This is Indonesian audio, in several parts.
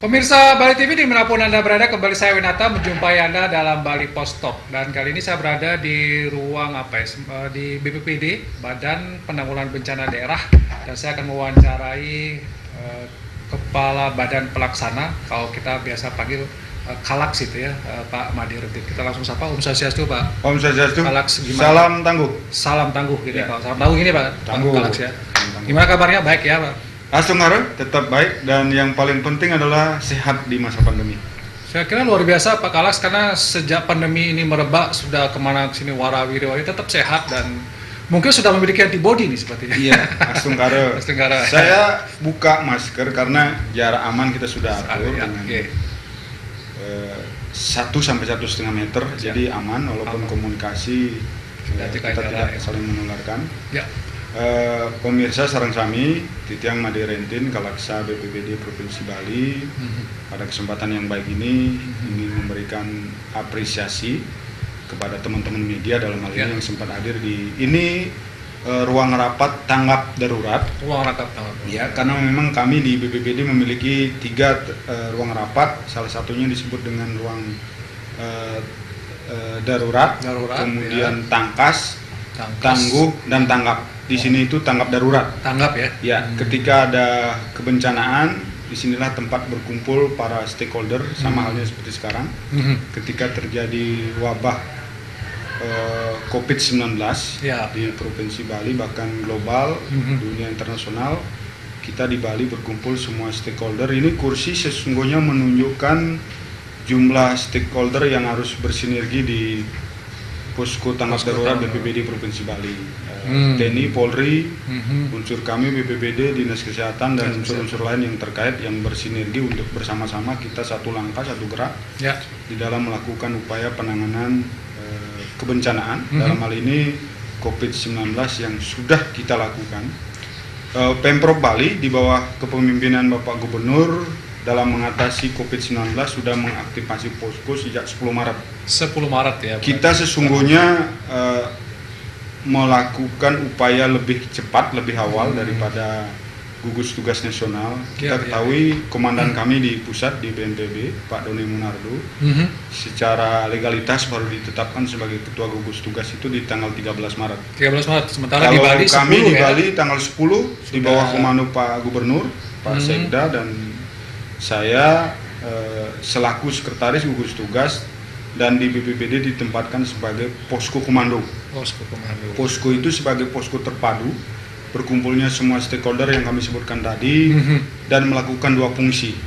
Pemirsa Bali TV dimanapun Anda berada, kembali saya Winata menjumpai Anda dalam Bali Post Talk. Dan kali ini saya berada di ruang di BPPD, Badan Penanggulangan Bencana Daerah. Dan saya akan mewawancarai Kepala Badan Pelaksana, kalau kita biasa panggil Kalaks itu ya, Pak Madi Redit. Kita langsung sapa. Om Swastiastu, Pak. Om Swastiastu. Kalaks gimana? Salam tangguh. Salam tangguh gini, Ya. Pak. Salam tangguh gini, Pak. Tangguh. Kalaks ya. Gimana kabarnya? Baik ya, Pak. Astungara tetap baik dan yang paling penting adalah sehat di masa pandemi. Saya kira luar biasa Pak Kalaks, karena sejak pandemi ini merebak sudah kemana sini warawiri tetap sehat dan mungkin sudah memiliki antibody nih sepertinya. Iya, Astungara. Astungara. Saya buka masker karena jarak aman kita sudah atur Ya, dengan oke. 1 sampai 1,5 meter, Ya. jadi aman walaupun Aman. komunikasi kita tidak saling menularkan. Ya. Pemirsa sareng sami, Titiang Madi Rentin, Kalaksa BPBD Provinsi Bali. Pada kesempatan yang baik ini ingin memberikan apresiasi kepada teman-teman media dalam hal ini yang sempat hadir di ini ruang rapat tanggap darurat. Ruang rangkap tangan. Ya, karena memang kami di BPBD memiliki 3 ruang rapat, salah satunya disebut dengan ruang darurat, kemudian tangkas, tangguh, dan tanggap. Di sini itu tanggap darurat. Tanggap ya. Ya, ketika ada kebencanaan, disinilah tempat berkumpul para stakeholder, sama halnya seperti sekarang. Ketika terjadi wabah COVID-19 Ya. di Provinsi Bali, bahkan global, dunia internasional, kita di Bali berkumpul semua stakeholder. Ini kursi sesungguhnya menunjukkan jumlah stakeholder yang harus bersinergi di posko tanggap darurat BPBD Provinsi Bali. TNI, Polri, unsur kami BPBD, Dinas Kesehatan, dan unsur-unsur lain yang terkait yang bersinergi untuk bersama-sama kita satu langkah, satu gerak Ya. di dalam melakukan upaya penanganan kebencanaan. Dalam hal ini COVID-19 yang sudah kita lakukan. Pemprov Bali di bawah kepemimpinan Bapak Gubernur dalam mengatasi COVID-19 sudah mengaktifasi posko sejak 10 Maret. 10 Maret ya. Kita sesungguhnya melakukan upaya lebih cepat, lebih awal daripada gugus tugas nasional. Kita ketahui komandan kami di pusat di BNPB, Pak Doni Munardo, secara legalitas baru ditetapkan sebagai ketua gugus tugas itu di tanggal 13 Maret. 13 Maret. Sementara Kalau di Bali kami 10 di ya. Bali tanggal 10 di bawah komando Pak Gubernur, Pak Sekda, dan saya selaku sekretaris gugus tugas, dan di BPBD ditempatkan sebagai posko komando. Posko komando. Posko itu sebagai posko terpadu, berkumpulnya semua stakeholder yang kami sebutkan tadi, dan melakukan 2 fungsi,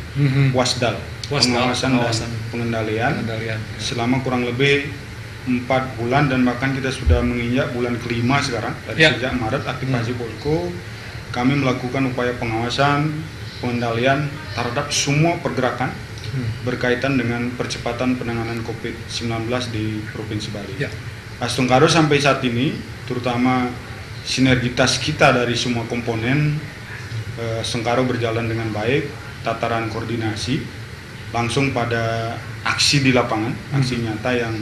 wasdal, pengawasan dan pengendalian, selama kurang lebih 4 bulan, dan bahkan kita sudah menginjak bulan kelima sekarang. Dari sejak Maret aktifasi posko, kami melakukan upaya pengawasan, pengendalian terhadap semua pergerakan berkaitan dengan percepatan penanganan COVID-19 di Provinsi Bali. Ya. Astungkaro sampai saat ini, terutama sinergitas kita dari semua komponen, Astungkaro berjalan dengan baik, tataran koordinasi, langsung pada aksi di lapangan, aksi nyata yang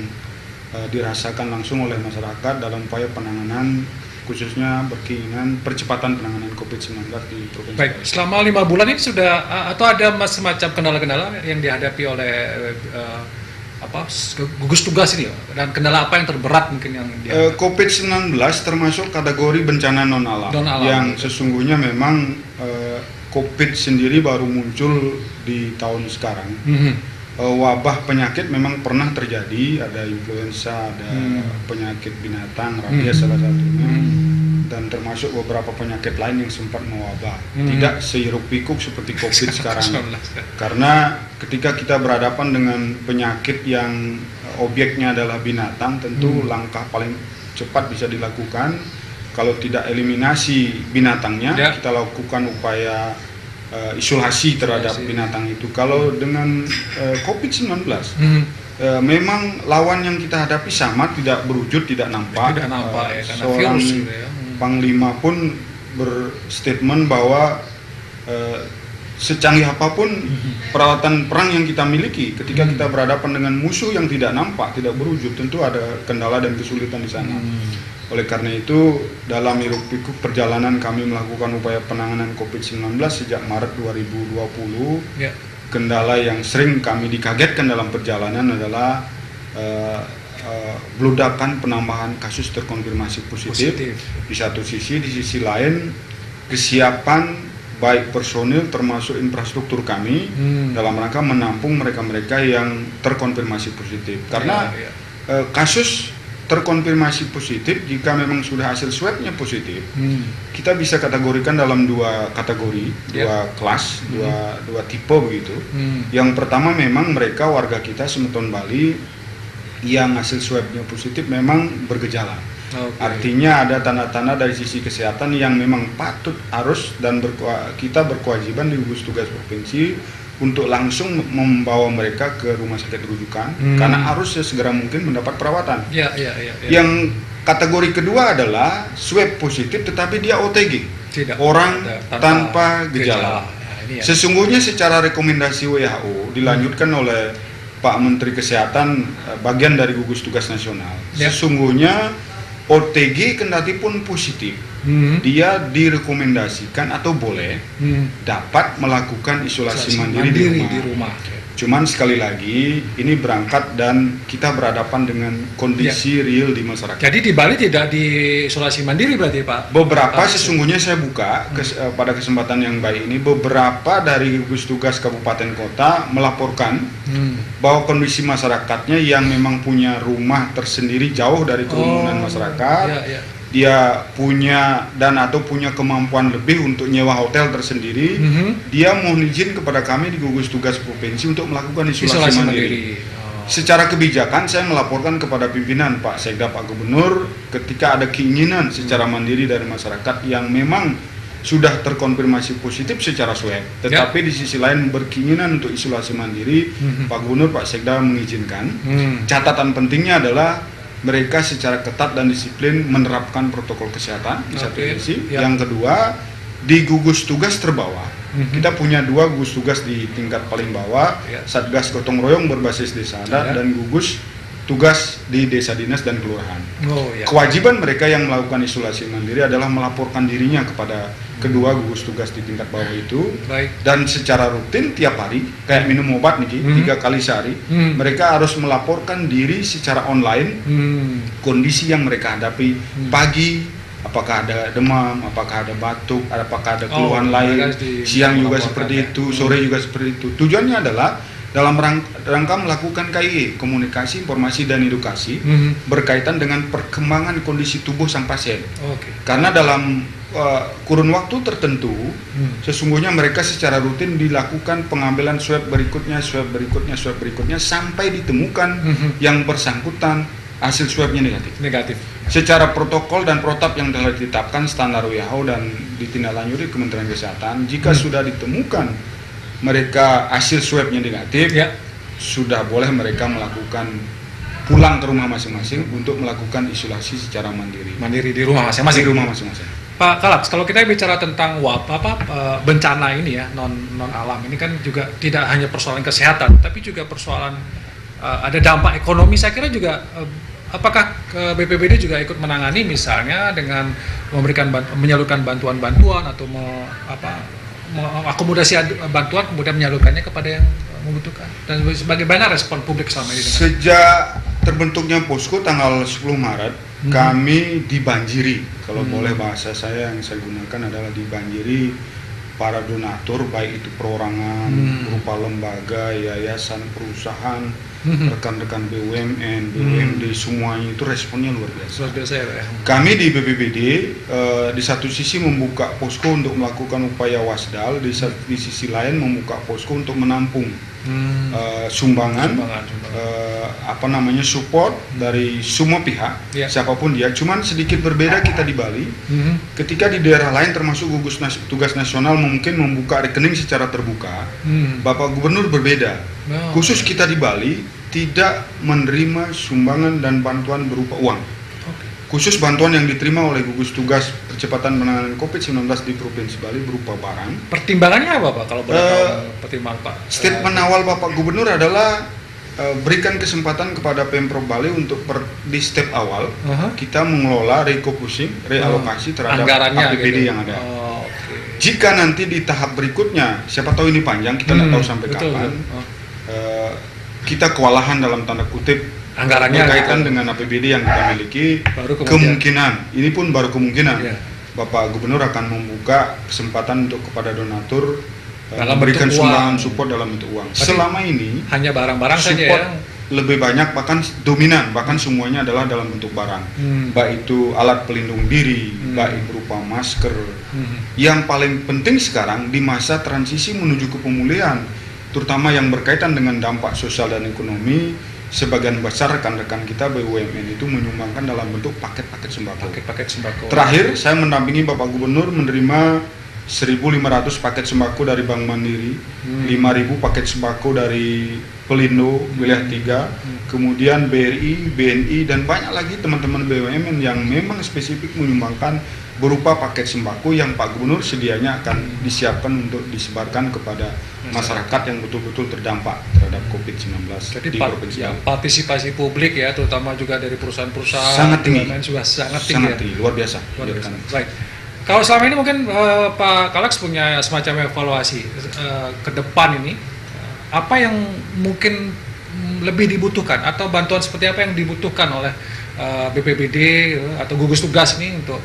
dirasakan langsung oleh masyarakat dalam upaya penanganan, khususnya berkeinginan percepatan penanganan COVID-19 di Provinsi Baik, Bali. selama 5 bulan ini sudah atau ada semacam kendala-kendala yang dihadapi oleh gugus tugas ini, dan kendala apa yang terberat mungkin yang COVID-19 termasuk kategori bencana non alam yang sesungguhnya memang COVID sendiri baru muncul di tahun sekarang. Wabah penyakit memang pernah terjadi, ada influenza, ada penyakit binatang, rabies salah satunya, dan termasuk beberapa penyakit lain yang sempat mewabah. Tidak sehiruk pikuk seperti COVID sekarang. Karena ketika kita berhadapan dengan penyakit yang objeknya adalah binatang, tentu langkah paling cepat bisa dilakukan, kalau tidak eliminasi binatangnya, kita lakukan upaya isolasi terhadap binatang itu. Kalau dengan COVID-19 memang lawan yang kita hadapi sama, tidak berwujud, tidak nampak. Karena seorang virus gitu ya. Panglima pun berstatement bahwa secanggih apapun peralatan perang yang kita miliki, ketika kita berhadapan dengan musuh yang tidak nampak, tidak berwujud, tentu ada kendala dan kesulitan di sana. Oleh karena itu, dalam hiruk pikuk perjalanan kami melakukan upaya penanganan COVID-19 sejak Maret 2020, kendala yang sering kami dikagetkan dalam perjalanan adalah beludakan penambahan kasus terkonfirmasi positif. Di satu sisi, di sisi lain kesiapan baik personil termasuk infrastruktur kami dalam rangka menampung mereka-mereka yang terkonfirmasi positif. Karena kasus terkonfirmasi positif jika memang sudah hasil swabnya positif, kita bisa kategorikan dalam dua kategori, dua kelas, dua tipe begitu. Yang pertama memang mereka warga kita Semeton Bali yang hasil swabnya positif memang bergejala. Artinya ada tanda-tanda dari sisi kesehatan yang memang patut harus dan kita berkewajiban di gugus tugas provinsi untuk langsung membawa mereka ke rumah sakit rujukan karena harus sesegera mungkin mendapat perawatan. Yang kategori kedua adalah swab positif tetapi dia OTG, orang tanpa gejala. Sesungguhnya secara rekomendasi WHO dilanjutkan oleh Pak Menteri Kesehatan bagian dari gugus tugas nasional. Sesungguhnya OTG kendati pun positif, dia direkomendasikan atau boleh dapat melakukan isolasi mandiri di rumah. Cuman sekali lagi ini berangkat dan kita berhadapan dengan kondisi real di masyarakat. Jadi di Bali tidak diisolasi mandiri berarti Pak? Beberapa sesungguhnya saya buka pada kesempatan yang baik ini, beberapa dari gugus tugas kabupaten kota melaporkan bahwa kondisi masyarakatnya yang memang punya rumah tersendiri jauh dari kerumunan masyarakat, dia punya dan atau punya kemampuan lebih untuk nyewa hotel tersendiri, dia mohon izin kepada kami di gugus tugas provinsi untuk melakukan isolasi mandiri. Secara kebijakan saya melaporkan kepada pimpinan Pak Sekda, Pak Gubernur ketika ada keinginan secara mandiri dari masyarakat yang memang sudah terkonfirmasi positif secara swab, tetapi di sisi lain berkeinginan untuk isolasi mandiri, Pak Gubernur, Pak Sekda mengizinkan. Catatan pentingnya adalah mereka secara ketat dan disiplin menerapkan protokol kesehatan di satu sisi. Yang kedua, di gugus tugas terbawah, kita punya dua gugus tugas di tingkat paling bawah, Satgas Gotong Royong berbasis desa adat dan gugus tugas di desa dinas dan kelurahan. Kewajiban mereka yang melakukan isolasi mandiri adalah melaporkan dirinya kepada kedua gugus tugas di tingkat bawah itu, dan secara rutin tiap hari kayak minum obat nih 3 kali sehari, mereka harus melaporkan diri secara online kondisi yang mereka hadapi pagi, apakah ada demam, apakah ada batuk, apakah ada keluhan lain, siang juga seperti itu, sore juga seperti itu. Tujuannya adalah dalam rangka melakukan KIE, komunikasi, informasi dan edukasi berkaitan dengan perkembangan kondisi tubuh sang pasien. Karena dalam kurun waktu tertentu, sesungguhnya mereka secara rutin dilakukan pengambilan swab berikutnya sampai ditemukan yang bersangkutan hasil swabnya negatif. Secara protokol dan protap yang telah ditetapkan standar WHO dan ditindaklanjuti Kementerian Kesehatan, jika sudah ditemukan mereka hasil swabnya negatif, sudah boleh mereka melakukan pulang ke rumah masing-masing untuk melakukan isolasi secara mandiri di rumah masing-masing. Pak Kalaks, kalau kita bicara tentang bencana ini ya, non alam ini kan juga tidak hanya persoalan kesehatan, tapi juga persoalan ada dampak ekonomi. Saya kira juga apakah BPBD juga ikut menangani misalnya dengan menyalurkan bantuan-bantuan atau mengakomodasi bantuan kemudian menyalurkannya kepada yang membutuhkan, dan bagaimana respon publik selama ini? Sejak terbentuknya posko tanggal 10 Maret, kami dibanjiri, kalau boleh bahasa saya yang saya gunakan adalah dibanjiri para donatur, baik itu perorangan, berupa lembaga, yayasan, perusahaan, rekan-rekan BUMN, BUMD, semuanya itu responnya luar biasa. Kami di BPBD di satu sisi membuka posko untuk melakukan upaya wasdal, di sisi lain membuka posko untuk menampung sumbangan. Support dari semua pihak, siapapun dia. Cuman sedikit berbeda kita di Bali. Ketika di daerah lain termasuk gugus tugas nasional mungkin membuka rekening secara terbuka, Bapak Gubernur berbeda. Khusus kita di Bali tidak menerima sumbangan dan bantuan berupa uang. Khusus bantuan yang diterima oleh gugus tugas percepatan penanganan COVID-19 di Provinsi Bali berupa barang. Pertimbangannya apa Pak kalau pertimbangan Pak? Statement awal Bapak Gubernur adalah berikan kesempatan kepada Pemprov Bali untuk di step awal kita mengelola realokasi terhadap APBD yang ada. Jika nanti di tahap berikutnya, siapa tahu ini panjang, kita nggak tahu sampai betul, kapan, betul. kita kewalahan dalam tanda kutip Anggarannya berkaitan gitu. dengan APBD yang kita miliki, Baru kemudian- kemungkinan, ini pun baru kemungkinan, Iya. Bapak Gubernur akan membuka kesempatan untuk kepada donatur Dalam memberikan bentuk sumbangan uang. support dalam bentuk uang. Berarti Selama ini hanya barang-barang saja support ya. lebih banyak, bahkan dominan, bahkan semuanya adalah dalam bentuk barang. Baik itu alat pelindung diri, baik berupa masker. Yang paling penting sekarang di masa transisi menuju ke pemulihan, terutama yang berkaitan dengan dampak sosial dan ekonomi, sebagian besar rekan-rekan kita BUMN itu menyumbangkan dalam bentuk paket-paket sembako. Paket sembako. Terakhir saya mendampingi Bapak Gubernur menerima 1.500 paket sembako dari Bank Mandiri, 5.000 paket sembako dari Pelindo wilayah 3, kemudian BRI, BNI dan banyak lagi teman-teman BUMN yang memang spesifik menyumbangkan berupa paket sembako yang Pak Gubernur sedianya akan disiapkan untuk disebarkan kepada masyarakat yang betul-betul terdampak terhadap COVID-19 Jadi di Provinsi ya, Bali. partisipasi publik ya, terutama juga dari perusahaan-perusahaan Sangat tinggi. BUMN juga sangat tinggi. Sangat Ya. tinggi, luar biasa. Luar biasa. Biarkan. Baik. Kalau selama ini mungkin Pak Kalex punya semacam evaluasi ke depan ini, apa yang mungkin lebih dibutuhkan atau bantuan seperti apa yang dibutuhkan oleh BPBD atau gugus tugas ini untuk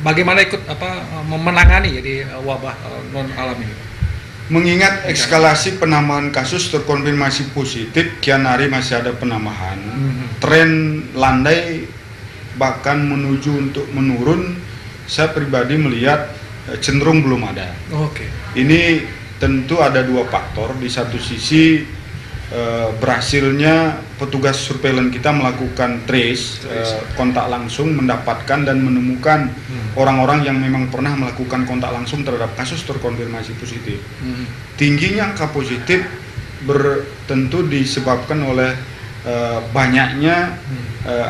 bagaimana ikut menangani jadi wabah non alam ini? Mengingat eskalasi penambahan kasus terkonfirmasi positif, kian hari masih ada penambahan, tren landai bahkan menuju untuk menurun, saya pribadi melihat cenderung belum ada. Oke. Ini tentu ada dua faktor. Di satu sisi berhasilnya petugas surveillance kita melakukan trace, kontak langsung, mendapatkan dan menemukan orang-orang yang memang pernah melakukan kontak langsung terhadap kasus terkonfirmasi positif. Tingginya angka positif tentu disebabkan oleh banyaknya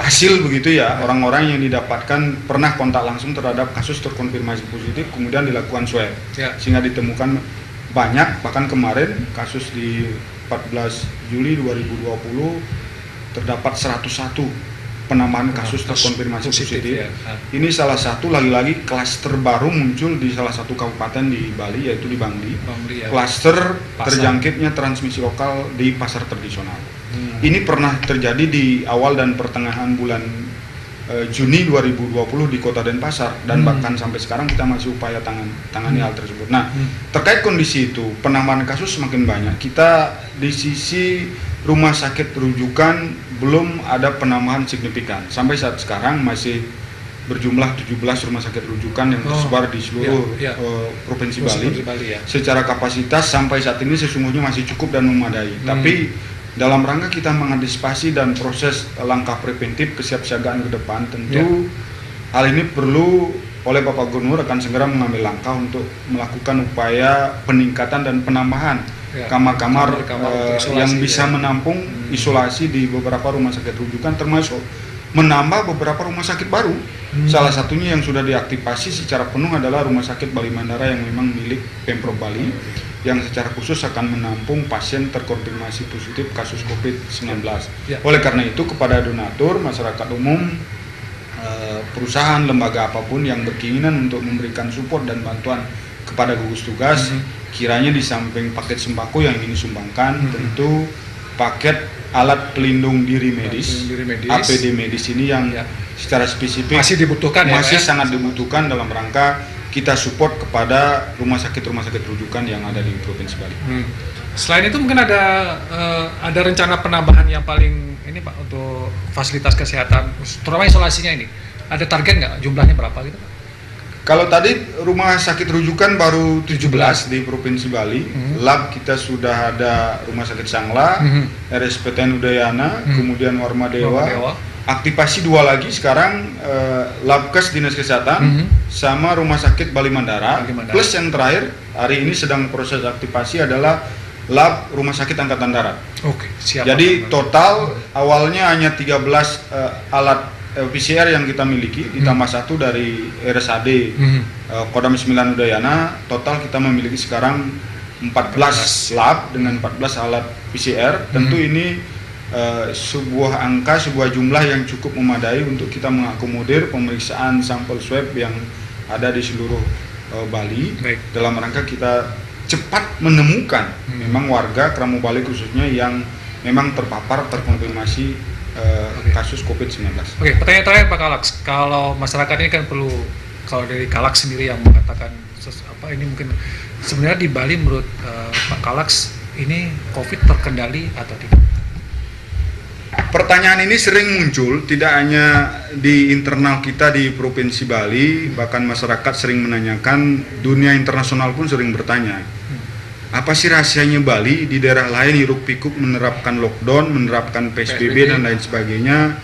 hasil begitu ya, orang-orang yang didapatkan pernah kontak langsung terhadap kasus terkonfirmasi positif kemudian dilakukan swab, sehingga ditemukan banyak. Bahkan kemarin kasus di 14 Juli 2020 terdapat 101 penambahan kasus terkonfirmasi positif. Ini salah satu lagi-lagi klaster baru muncul di salah satu kabupaten di Bali, yaitu di Bangli. Klaster terjangkitnya transmisi lokal di pasar tradisional. Ini pernah terjadi di awal dan pertengahan bulan Juni 2020 di Kota Denpasar, dan bahkan sampai sekarang kita masih upaya tangani hal tersebut. Nah, terkait kondisi itu, penambahan kasus semakin banyak. Kita di sisi rumah sakit rujukan belum ada penambahan signifikan. Sampai saat sekarang masih berjumlah 17 rumah sakit rujukan yang tersebar di seluruh Provinsi Bali. Secara kapasitas sampai saat ini sesungguhnya masih cukup dan memadai. Tapi dalam rangka kita mengantisipasi dan proses langkah preventif kesiapsiagaan ke depan, tentu hal ini perlu oleh Bapak Gubernur akan segera mengambil langkah untuk melakukan upaya peningkatan dan penambahan kamar-kamar yang bisa menampung isolasi di beberapa rumah sakit rujukan, termasuk menambah beberapa rumah sakit baru. Salah satunya yang sudah diaktifasi secara penuh adalah Rumah Sakit Bali Mandara yang memang milik Pemprov Bali, yang secara khusus akan menampung pasien terkonfirmasi positif kasus COVID-19. Oleh karena itu, kepada donatur, masyarakat umum, perusahaan, lembaga apapun yang berkeinginan untuk memberikan support dan bantuan kepada gugus tugas, kiranya di samping paket sembako yang ingin disumbangkan, tentu paket alat pelindung diri medis, APD medis ini yang secara spesifik masih dibutuhkan, sangat dibutuhkan dalam rangka kita support kepada rumah sakit rujukan yang ada di Provinsi Bali. Selain itu mungkin ada rencana penambahan yang paling ini Pak untuk fasilitas kesehatan, terutama isolasinya ini. Ada target nggak jumlahnya berapa gitu Pak? Kalau tadi rumah sakit rujukan baru 17 di Provinsi Bali, lab kita sudah ada Rumah Sakit Sangla, RSPTN Udayana, kemudian Warma Dewa. Aktivasi 2 lagi sekarang, Labkes Dinas Kesehatan sama Rumah Sakit Bali Mandara. Plus yang terakhir hari ini sedang proses aktivasi adalah lab Rumah Sakit Angkatan Darat. Siap. Jadi total awalnya hanya 13 alat PCR yang kita miliki, ditambah satu dari RSAD Kodam 9 Udayana. Total kita memiliki sekarang 14 lab dengan 14 alat PCR. Tentu ini sebuah angka, sebuah jumlah yang cukup memadai untuk kita mengakomodir pemeriksaan sampel swab yang ada di seluruh Bali. Baik. Dalam rangka kita cepat menemukan memang warga Keramu Bali khususnya yang memang terkonfirmasi kasus COVID-19. Oke, pertanyaan terakhir Pak Kalax, kalau masyarakat ini kan perlu, kalau dari Kalax sendiri yang mengatakan ini mungkin sebenarnya di Bali menurut Pak Kalax ini COVID terkendali atau tidak? Pertanyaan ini sering muncul, tidak hanya di internal kita di Provinsi Bali, bahkan masyarakat sering menanyakan, dunia internasional pun sering bertanya. Apa sih rahasianya Bali di daerah lain hiruk pikuk menerapkan lockdown, menerapkan PSBB dan lain sebagainya.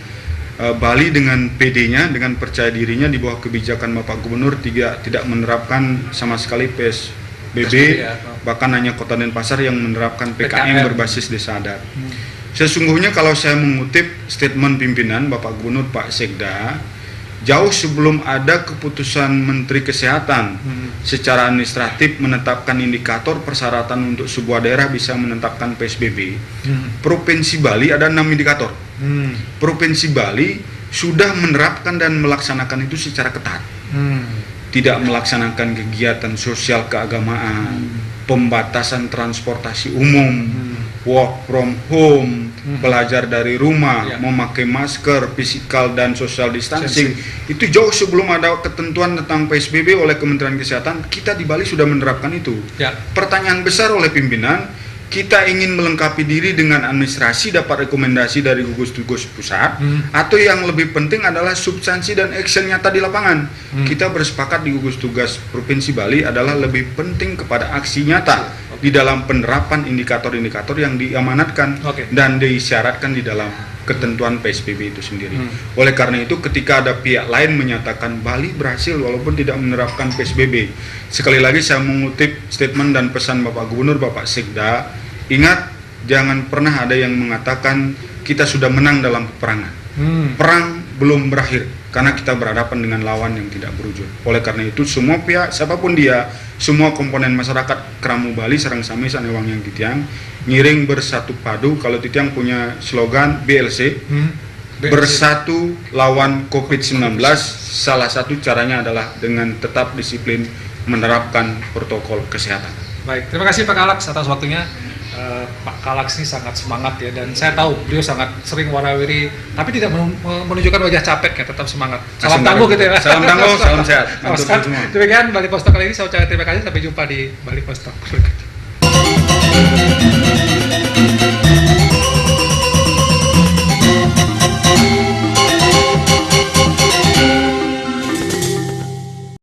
Bali dengan PD-nya, dengan percaya dirinya di bawah kebijakan Bapak Gubernur tidak menerapkan sama sekali PSBB, bahkan hanya Kota Denpasar yang menerapkan PKM berbasis desa adat. Sesungguhnya kalau saya mengutip statement pimpinan Bapak Gubernur Pak Sekda, jauh sebelum ada keputusan Menteri Kesehatan secara administratif menetapkan indikator persyaratan untuk sebuah daerah bisa menetapkan PSBB, Provinsi Bali ada 6 indikator. Provinsi Bali sudah menerapkan dan melaksanakan itu secara ketat. Tidak melaksanakan kegiatan sosial keagamaan, pembatasan transportasi umum, work from home, belajar dari rumah, memakai masker, physical dan social distancing. Itu jauh sebelum ada ketentuan tentang PSBB oleh Kementerian Kesehatan, kita di Bali sudah menerapkan itu. Pertanyaan besar oleh pimpinan, kita ingin melengkapi diri dengan administrasi, dapat rekomendasi dari gugus tugas pusat, atau yang lebih penting adalah substansi dan action nyata di lapangan. Kita bersepakat di gugus tugas Provinsi Bali adalah lebih penting kepada aksi nyata di dalam penerapan indikator-indikator yang diamanatkan dan disyaratkan di dalam ketentuan PSBB itu sendiri. Oleh karena itu ketika ada pihak lain menyatakan Bali berhasil walaupun tidak menerapkan PSBB, sekali lagi saya mengutip statement dan pesan Bapak Gubernur Bapak Sekda, ingat jangan pernah ada yang mengatakan kita sudah menang dalam peperangan. Perang belum berakhir karena kita berhadapan dengan lawan yang tidak berujung. Oleh karena itu semua pihak, siapapun dia, semua komponen masyarakat Keramu Bali, Sarang Sami, Sanewang yang Titiang, ngiring bersatu padu. Kalau Titiang punya slogan BLC, bersatu lawan COVID-19, salah satu caranya adalah dengan tetap disiplin menerapkan protokol kesehatan. Baik, terima kasih Pak Kalax atas waktunya. Pak Kalax ini sangat semangat ya, dan saya tahu beliau sangat sering warawiri, tapi tidak menunjukkan wajah capek ya, tetap semangat. Salam tangguh gitu ya. Salam tangguh, salam sehat. Demikian Bali Post Talk kali ini, saya ucapkan terima kasih, sampai jumpa di Bali Post Talk berikutnya.